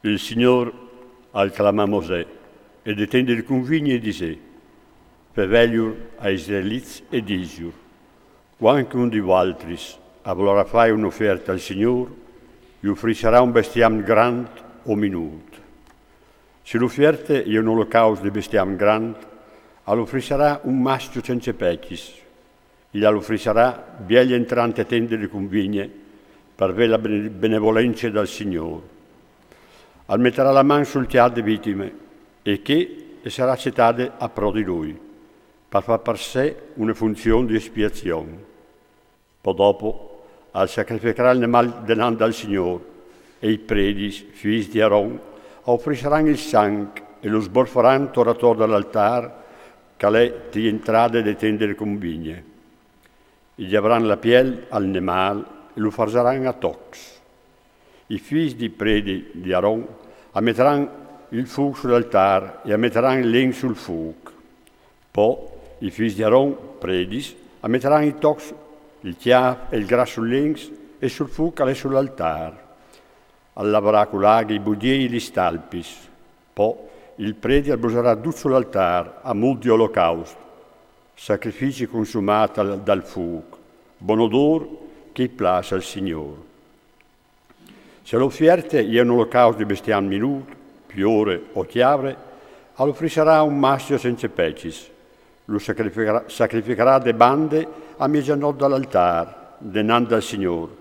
Il Signor al clamà Mosè e detende il convigni e dise: Peveliur a Israelits e disiur, quanchun di valtris avrà fai un'offerta al Signor, gli offrirà un bestiam grand o minut. Se l'offerta è un olocausto di bestiam grand, all'offrirà un maschio senza pecchis, gli all'offrirà biegli entrante tende di convigne per ve la benevolenza dal Signore. Al metterà la mano sul teatro di vittime e sarà accettata a pro di lui, per far per sé una funzione di espiazione. Poi dopo, al sacrificherà l'animal denante al Signore e i predis, figli di Aaron, offriranno il sangue e lo sborfaranno attorno all'altare che è di entrata delle tende di convigne. Gli avranno la pelle all'animal e lo faranno a tox. I figli di predi di Aaron ammetteranno il fuoco sull'altare e ammetteranno il legno sul fuoco. Poi i figli di Aaron, predis, ammetteranno il tox, il chiave e il grasso sul legno e sul fuoco che è sull'altare. Allavarà con l'aghi i budiei e gli stalpis. Poi il predi abuserà tutto sull'altare a modo di olocausto, sacrifici consumati dal fuoco, buon odore che piace al Signore. Se l'offerta è un olocausto di bestiame minuto, piore o chiave, all'offrirà un maschio senza peccis. Lo sacrificherà de bande a mezzanotte dall'altare, denante al Signore,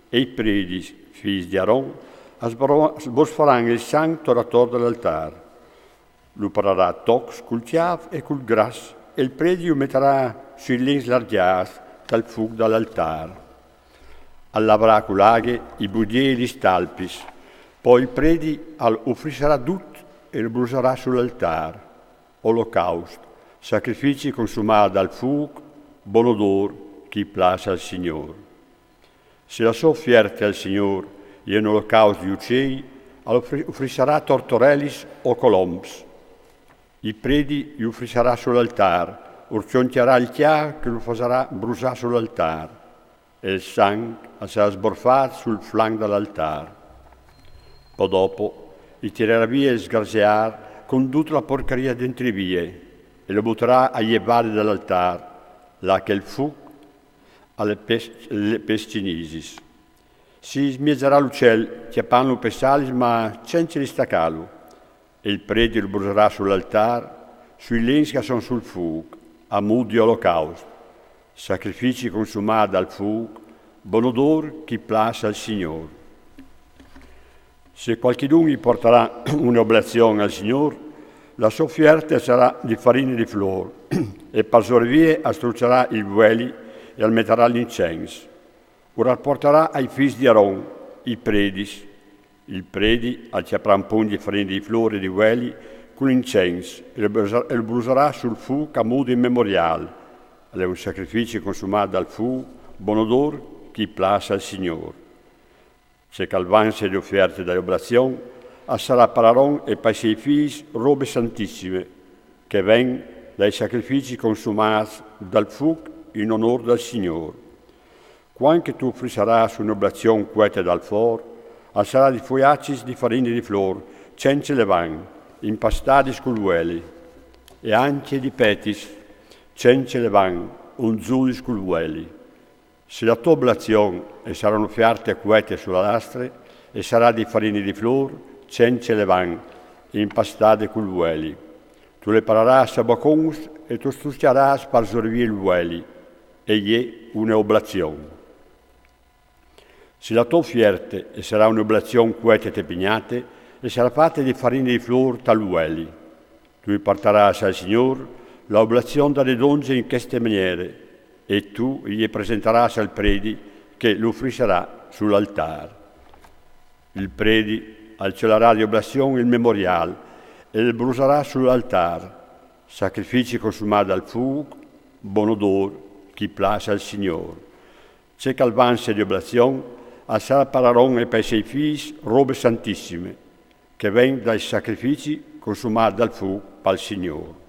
e i predis, figli di Aaron, sborfaranno il sangue attorno all'altare. Lo parerà tox col chiave e col grasso, e il predi lo metterà sui legni largiati dal fuoco dall'altare. Allavarà con l'aghe i budiei e gli stalpis, poi il predi offrirà tutto e lo brucerà sull'altare. Olocausto, sacrifici consumati dal fuoco, buon odore che piace al Signore. Se la sua offerta al Signore è un olocausto di uccelli, offrirà tortorellis o colombs. I predi gli offrirà sull'altare, orcioncherà il chiaro che lo farà bruciare sull'altare, e il sangue sarà sborfato sul flanco dell'altare. Poi dopo li tirerà via e sgarzear con tutta la porcheria dentro vie e lo butterà agli evadi dell'altare, là che il fuoco alle pestinisis. Si smiezerà l'uccello, chiappando per salis, ma senza distaccarlo, e il prete lo brucerà sull'altare, sui legni che sono sul fuoco, a modo di olocausto, sacrifici consumati dal fuoco, buon odore che piace al Signore. Se qualcuno gli porterà un'oblazione al Signore, la sua offerta sarà di farina di flor e per sorvie astrucerà il vueli e al metterà l'incenso. Ora porterà ai figli di Aaron, i predis. Il predi acciaprà un pugno di farina di flor e di vueli con l'incenso e lo brucerà sul fuoco a modo immemoriale. È un sacrificio consumato dal fuoco, buon odore che piace al Signore. Se calvanze le offerte dell'oblazione, sarà per Aaron e per i suoi figli robe santissime, che vengono dai sacrifici consumati dal fuoco in onore del Signore. Quando tu offrirai un'oblazione quieta dal fuoco, sarà di foiacci di farina di flor, senza levain, impastati col ueli, e anche di petis, senza levain, unzuli col ueli. Se la tua oblazione saranno offerte quiete sulla lastre, e sarà di farina di flor, senza levain, impastate col ueli. Tu le parerai a sabacons e tu stuccerai per sorvire il ueli, e è un'oblazione. Se la tua offerta sarà un'oblazione quieta e tepignate, e sarà fatta di farina di flor tal ueli. Tu porterai al Signore l'oblazione dalle donne in queste maniere, e tu gli presenterai al predi che lo offrirà sull'altare. Il predi alcelerà di oblazione il memoriale e lo brucerà sull'altare, sacrifici consumati dal fuoco, buon odore che piace al Signore. C'è calvanze di oblazione, sarà per Aaron e per i suoi figli robe santissime, che vengono dai sacrifici consumati dal fuoco per il Signore.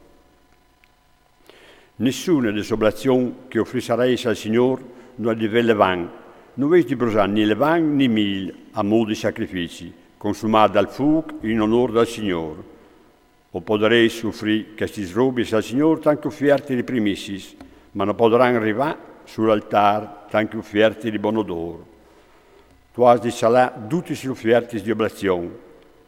Nessuna delle oblazioni che offrisareis al Signore non è di levain, non è di brusare né levain né mil a modo di sacrifici, consumat dal fuoco in onore del Signore. O potrei soffrire questi robi al Signore tanto offerti di primissis, ma non potranno arrivare sull'altare tanto offerti di buon odore. Tu has di salare tutti gli offerti di oblazione.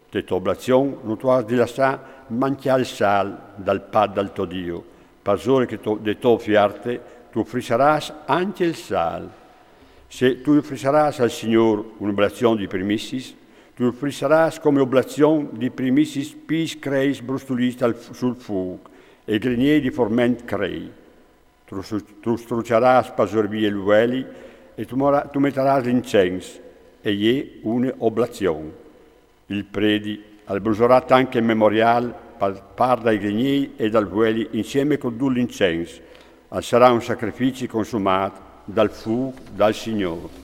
De tua oblazione non tu has di lasciare mangiare il sal dal pad del tuo Dio, per solo che de tue offerte tu offriseras anche il sal. Se tu offriseras al Signore un'oblazione di primissis, tu offriseras come oblazione di primissis pis creis brustulis sul fuoco e grenier di forment crei. Tu strucceras per sorbire il ueli e tu metteras l'incenso e è un'oblazione. Il predi albruserat anche il memoriale par dai grenier e dal ueli insieme con due l'incenso. Sarà un sacrificio consumato dal fuoco dal Signore.